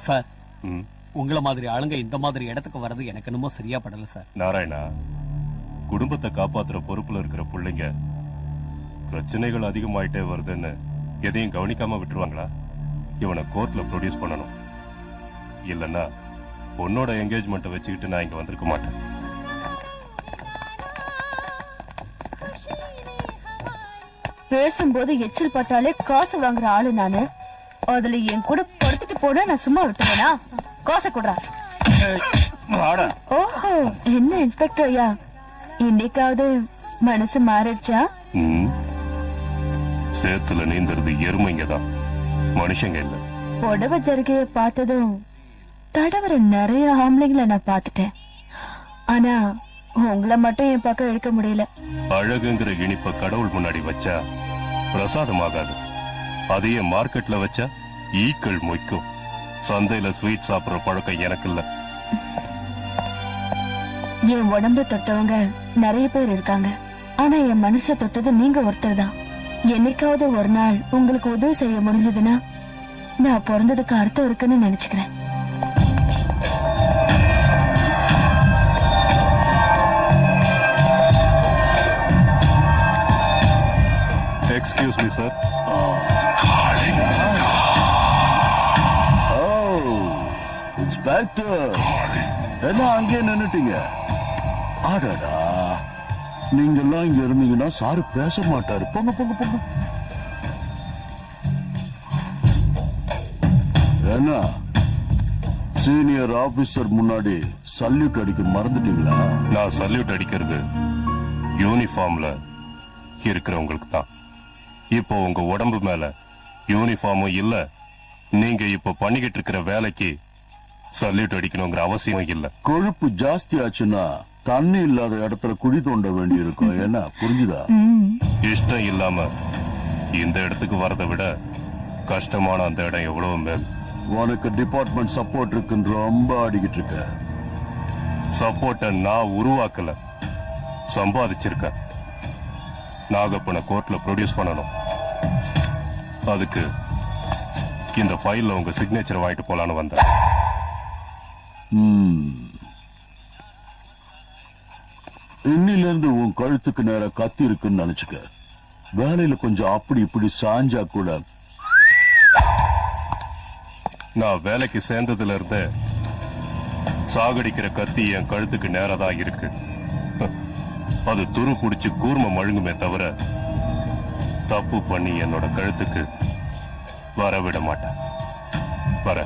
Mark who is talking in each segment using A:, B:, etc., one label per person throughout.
A: Sir, உங்களை மாதிரி ஆளுங்க இந்த மாதிரி இடத்துக்கு வர்றது எனக்கு என்னமோ சரியா படல சார்.
B: நாராயணா, குடும்பத்தை காப்பாத்துற பொறுப்புல இருக்கிற பிள்ளைங்க பிரச்சனைகள் அதிகமாயிட்டே வருதுன்னு எதையும் கவனிக்காம விட்டுருவாங்களா? இவனை கோர்ட்ல ப்ரொடியூஸ் பண்ணணும். இல்லன்னா பொண்ணோட என்கேஜ்மெண்ட்டை வச்சுக்கிட்டு நான் இங்க வந்திருக்க மாட்டேன்.
C: பேசும்போது எச்சில் பட்டாலே காசு வாங்குற ஆளு நானு. அதுல என் கூட படுத்துட்டு போனா நான் சும்மா விட்டுவேனா? காசை கொடுறா. ஓஹோ, என்ன இன்ஸ்பெக்டர் ஐயா, இன்னைக்காவது மனசு மாறிடுச்சா?
B: சேத்துல நீந்தறது எருமைங்க தான், மனுஷங்க இல்ல.
C: புடவை ஜருகைய பார்த்ததும் தடவர நிறைய ஆம்பளைங்களை நான் பாத்துட்டேன். ஆனா உங்களை மட்டும் என் பக்கம் எடுக்க முடியல.
B: அழகுங்கிற இனிப்ப கடவுள் முன்னாடி வச்சா பிரசாதம் ஆகாது. அதையே மார்க்கெட்ல வச்சா ஈக்கள் மொய்க்கும். சந்தையில ஸ்வீட் சாப்பிடுற பழக்கம் எனக்கு இல்ல.
C: என் உடம்பு தொட்டவங்க நிறைய பேர் இருக்காங்க. ஆனா என் மனசை தொட்டது நீங்க ஒருத்தர் தான். என்னைக்காவது ஒரு நாள் உங்களுக்கு உதவி செய்ய முடிஞ்சதுன்னா நான் பிறந்ததுக்கு அர்த்தம் இருக்குன்னு நினைச்சுக்கிறேன்.
B: Excuse me sir.
D: இன்ஸ்பெக்டர், என்ன அங்கே நின்னுட்டீங்க? ஆடாடா, நீங்க எல்லாம் இங்க இருந்தீங்கன்னா சாரு பேச மாட்டாரு. போங்க போங்க போங்க. என்ன சீனியர் ஆபீசர் முன்னாடி சல்யூட் அடிக்க மறந்துட்டீங்களா?
B: நான் சல்யூட் அடிக்கிறது யூனிஃபார்ம்ல இருக்கிறவங்களுக்கு தான். இப்போ உங்க உடம்பு மேல யூனிஃபார்மும் இல்ல, நீங்க இப்ப பண்ணிக்கிட்டு இருக்கிற வேலைக்கு சல்யூட் அடிக்கணுங்கிற அவசியம் இல்ல.
D: கொழுப்பு ஜாஸ்தி ஆச்சுன்னா தண்ணி இல்லாத இடத்துல குழி தோண்ட வேண்டி இருக்கும். என்ன புரிஞ்சுதா?
B: இஷ்டம் இல்லாம இந்த இடத்துக்கு வரதை விட கஷ்டமான அந்த இடம் எவ்வளவு மேல்.
D: உனக்கு டிபார்ட்மெண்ட் சப்போர்ட் இருக்குன்னு ரொம்ப ஆடிக்கிட்டு இருக்க.
B: சப்போர்ட்ட நான் உருவாக்கல, சம்பாதிச்சிருக்கேன். நாகப்பனை கோர்ட்ல ப்ரொடியூஸ் பண்ணணும். அதுக்கு இந்த ஃபைல்ல உங்க சிக்னேச்சர் வாங்கிட்டு போலான்னு வந்தேன்.
D: இன்னில இருந்து உன் கழுத்துக்கு நேர கத்தி இருக்குன்னு நினைச்சுக்க. வேலையில கொஞ்சம் அப்படி இப்படி சாஞ்சா கூட.
B: நான் வேலைக்கு சேர்ந்ததுல இருந்தே சாகடிக்கிற கத்தி என் கழுத்துக்கு நேரதான் இருக்கு. அது துரு புடிச்சு கூர்ம மழுங்குமே தவிர தப்பு பண்ணி என்னோட கழுத்துக்கு வரவிட மாட்டேன். வர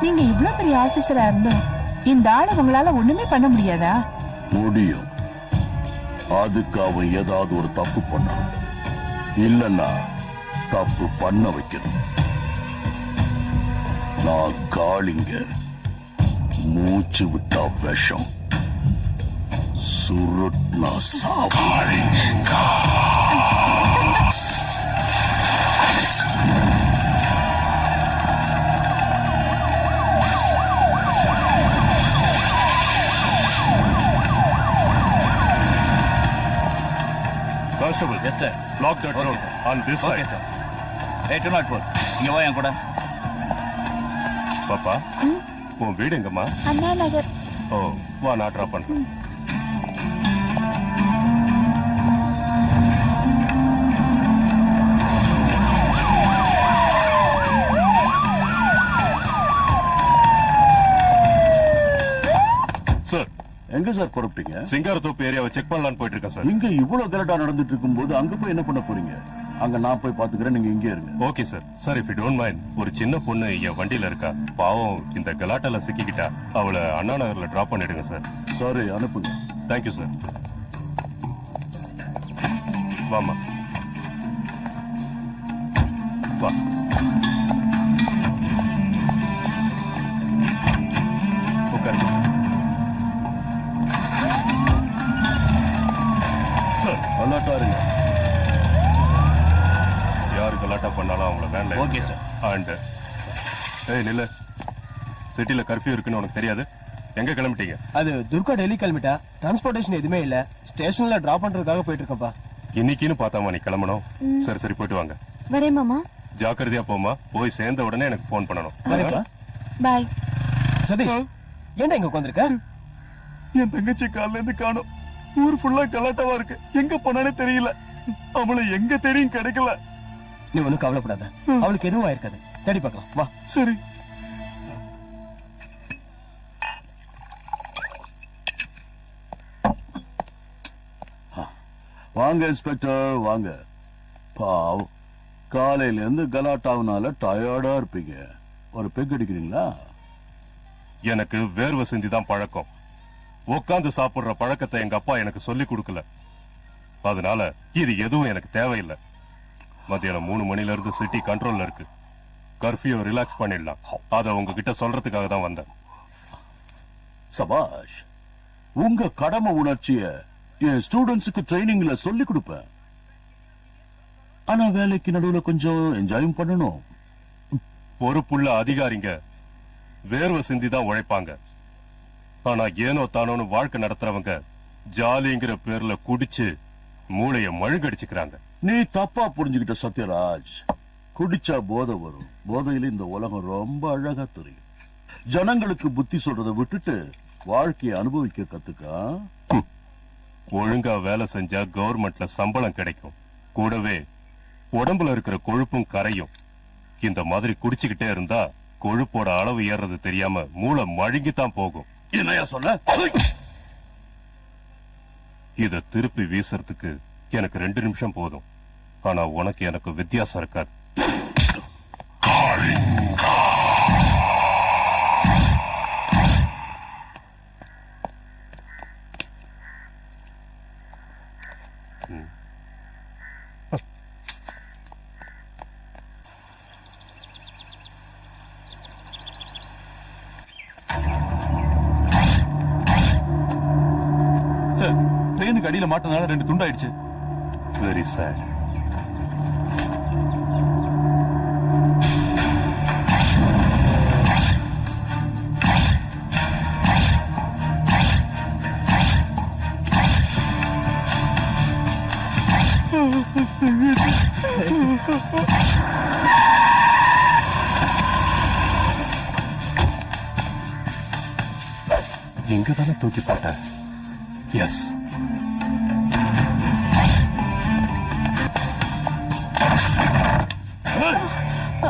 E: நீங்க இவ்வளவு பெரிய ஆபீசரா இருந்தோம் இந்த ஆளை உங்களால ஒண்ணுமே பண்ண முடியாதா?
D: முடியும். அதுக்கு அவன் ஏதாவது ஒரு தப்பு பண்ணணும், இல்லன்னா தப்பு பண்ண வைக்கணும். நான் காளிங்க, மூச்சு விட்டா விஷம், சுருட்னா சாவாளிங்க.
B: Constable, yes sir. Block that road on this side.
F: Okay sir. Hey, 204. இங்க வா என் கூட.
B: பாப்பா, உன் வீடு எங்கம்மா?
C: அண்ணா நகர்.
B: ஓ, வா நான் டிராப் பண்றேன். சார்,
D: எங்க சார் புறப்பட்டீங்க?
B: சிங்காரத்தோப்பு ஏரியாவை செக் பண்ணலான்னு போயிட்டு இருக்கேன் சார்.
D: இங்க இவ்வளவு கரெக்டா நடந்துட்டு இருக்கும் போது அங்க போய் என்ன பண்ண போறீங்க? அங்க நான் போய் பாத்துக்கிறேன், நீங்க இங்கே இருங்க.
B: Okay sir. Sir, if you don't mind, ஒரு சின்ன பொண்ணு என் வண்டியில இருக்கா. பாவம் இந்த கலாட்டால சிக்கிக்கிட்டா. அவளை அண்ணா நகர்ல டிராப் பண்ணிடுங்க சார்.
D: சாரி, அனுப்புங்க.
B: Thank you sir. வாமா, வா. உட்காருங்க சார்.
D: அலர்ட்டா இருங்க.
B: யாரு கலாட்டா பண்ணாலும் அவங்கள வேன்ல.
F: Okay sir.
B: அண்ட் ஏய் நில்ல, சிட்டில கர்ஃபியூ இருக்குன்னு உனக்கு தெரியாது? எங்க கிளம்பிட்டீங்க?
A: அது துர்கா டெல்லி கிளம்பிட்டா. டிரான்ஸ்போர்டேஷன் எதுவுமே இல்ல, ஸ்டேஷன்ல டிராப் பண்றதுக்காக போயிட்டு இருக்கப்பா.
B: இன்னைக்குன்னு பார்த்தாமா நீ கிளம்பணும். சரி சரி, போயிட்டு வாங்க.
C: வரேன் மாமா.
B: ஜாக்கிரதையா போமா. போய் சேர்ந்த உடனே எனக்கு ஃபோன் பண்ணணும்.
G: வரேப்பா.
C: பாய்.
G: சதீஷ் ஏன்டா இங்க உட்காந்துருக்க?
D: என் தங்கச்சி காலைல இருந்து காணோம். ஊர் ஃபுல்லா கலாட்டாவா இருக்கு. எங்க போனானே தெரியல. அவளை எங்க தேடியும் கிடைக்கல.
G: நீ ஒண்ணும் கவலைப்படாத, அவளுக்கு எதுவும் ஆயிருக்காது. தேடி பார்க்கலாம் வா.
D: சரி. வாங்க இன்ஸ்பெக்டர் வாங்க. பாவம், காலையில இருந்து கலாட்டாவுனால டயர்டா இருப்பீங்க. ஒரு பெக் அடிக்கிறீங்களா?
B: எனக்கு வேர்வை சிந்தி தான் பழக்கம். உட்காந்து சாப்பிடுற பழக்கத்தை எங்க அப்பா எனக்கு சொல்லி கொடுக்கல. அதனால இது எதுவும் எனக்கு தேவையில்லை. மத்தியானம் 3 மணில இருந்து சிட்டி கண்ட்ரோல்ல இருக்கு. கர்ஃபியூ ரிலாக்ஸ் பண்ணிடலாம். அத உங்ககிட்ட சொல்றதுக்காக தான் வந்தேன்.
D: சபாஷ், உங்க கடமை உணர்ச்சிய என் ஸ்டூடெண்ட்ஸுக்கு ட்ரைனிங்ல சொல்லி கொடுப்பேன். ஆனா வேலைக்கு நடுவுல கொஞ்சம் என்ஜாயும் பண்ணணும்.
B: பொறுப்புள்ள அதிகாரிங்க வேர்வை சிந்தி தான் உழைப்பாங்க. ஆனா ஏனோ தானோன்னு வாழ்க்கை நடத்துறவங்க ஜாலிங்கிற பேர்ல குடிச்சு மூளைய மழுங்கடிச்சுக்கிறாங்க.
D: நீ தப்பா புரிஞ்சுக்கிட்ட சத்யராஜ். குடிச்சா போதை வரும். போதையில இந்த உலகம் ரொம்ப அழகா தெரியும். ஜனங்களுக்கு புத்தி சொல்றதை விட்டுட்டு வாழ்க்கையை அனுபவிக்க கத்துக்க.
B: ஒழுங்கா வேலை செஞ்சா கவர்மெண்ட்ல சம்பளம் கிடைக்கும். கூடவே உடம்புல இருக்கிற கொழுப்பும் கரையும். இந்த மாதிரி குடிச்சுக்கிட்டே இருந்தா கொழுப்போட அளவு ஏறது தெரியாம மூளை மழுங்கித்தான் போகும்.
D: என்னையா சொன்ன?
B: இத திருப்பி வீசறதுக்கு எனக்கு 2 நிமிஷம் போதும். ஆனா உனக்கு எனக்கு வித்தியாசம் இருக்காது.
F: சார், ட்ரெயினுக்கு அடியில மாட்டினால 2 துண்டாயிடுச்சு.
B: Very sad. இங்க தானே தூக்கி போட்ட. எஸ்.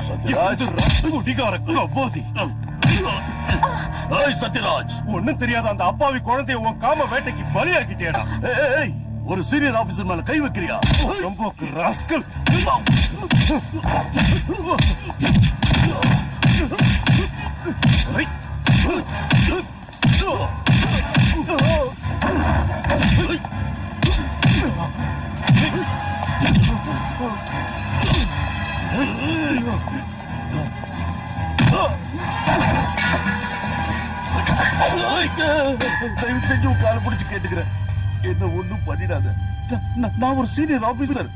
D: சத்யராஜ்,
B: குடிகார கபோதி.
D: ஏய் சத்யராஜ்,
B: ஒண்ணும் தெரியாத அந்த அப்பாவி குழந்தைய உன் காம வேட்டைக்கு பலியாக்கிட்டேடா.
D: ஏய், ஒரு சீனியர் ஆபீசர் மேல கை வைக்கிறியா?
B: ரொம்ப ராஸ்கல்.
D: தயவு செஞ்சு உன் காலை பிடிச்சு கேட்டுக்கிறேன். என்ன ஒண்ணும் பண்ணிடாத. நான் ஒரு சீனியர் ஆபீசர்.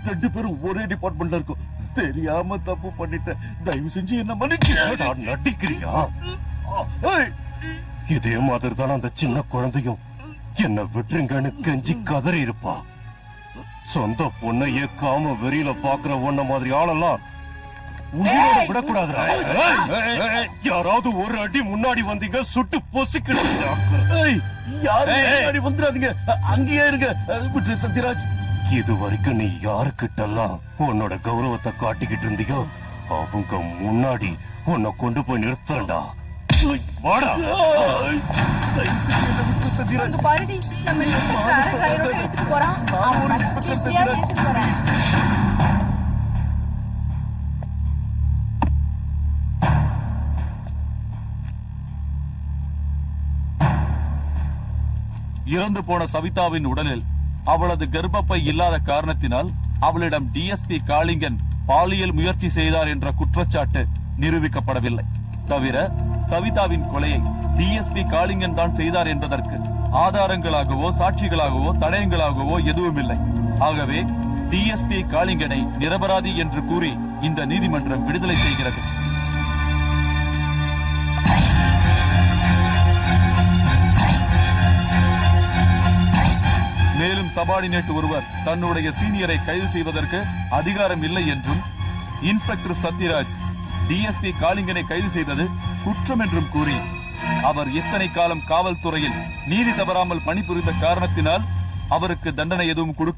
D: 2 பேரும் ஒரே டிபார்ட்மெண்ட்ல இருக்கோம். தெரியாம தப்பு பண்ணிட்டேன். தயவு செஞ்சு என்ன மன்னிச்சு.
B: நடிக்கிறியா?
D: ஏய்,
B: இதே மாதிரி தான் அந்த சின்ன குழந்தையும் என்ன விட்டுருங்கன்னு கெஞ்சி கதறி இருப்பா. சொந்த பொண்ணையே காம வெறியில பாக்குற ஒன்ன மாதிரி ஆளெல்லாம் உயிரோட விடக்கூடாதுடா. யாராவது ஒரு அடி முன்னாடி வந்தீங்க சுட்டு பொசுக்கணும்.
D: ஏய், யாரும் முன்னாடி வந்துடாதீங்க. அங்கேயே இருங்க. விட்டு சத்யராஜ்.
B: இது வரைக்கும் நீ யாருக்கிட்டெல்லாம் உன்னோட கௌரவத்தை காட்டிக்கிட்டு இருந்தியோ அவங்க முன்னாடி உன்னை கொண்டு போய் நிறுத்தண்டா. வாடா.
E: அங்க பாருடி, நம்ம இன்ஸ்பெக்டர் கையோட எடுத்துட்டு போறான். அவன் எப்படியாவது எடுத்துட்டு போறான்.
F: இறந்து போன சவிதாவின் உடலில் அவளது கர்ப்பப்பை இல்லாத காரணத்தினால் அவளிடம் டிஎஸ்பி காளிங்கன் பாலியல் முயற்சி செய்தார் என்ற குற்றச்சாட்டு நிரூபிக்கப்படவில்லை. தவிர சவிதாவின் கொலையை டிஎஸ்பி காளிங்கன் தான் செய்தார் என்பதற்கு ஆதாரங்களாகவோ சாட்சிகளாகவோ தடயங்களாகவோ எதுவும் இல்லை. ஆகவே டிஎஸ்பி காளிங்கனை நிரபராதி என்று கூறி இந்த நீதிமன்றம் விடுதலை செய்கிறது. மேலும் சபார்டினேட் ஒருவர் தன்னுடைய சீனியரை கைது செய்வதற்கு அதிகாரம் இல்லை என்றும் இன்ஸ்பெக்டர் சத்யராஜ் டிஎஸ்பி காளிங்கனை கைது செய்தது குற்றம் என்றும் கூறி அவர் எத்தனை காலம் காவல்துறையில் நீதி தவறாமல் பணிபுரிந்த காரணத்தினால் அவருக்கு தண்டனை எதுவும் கொடுக்க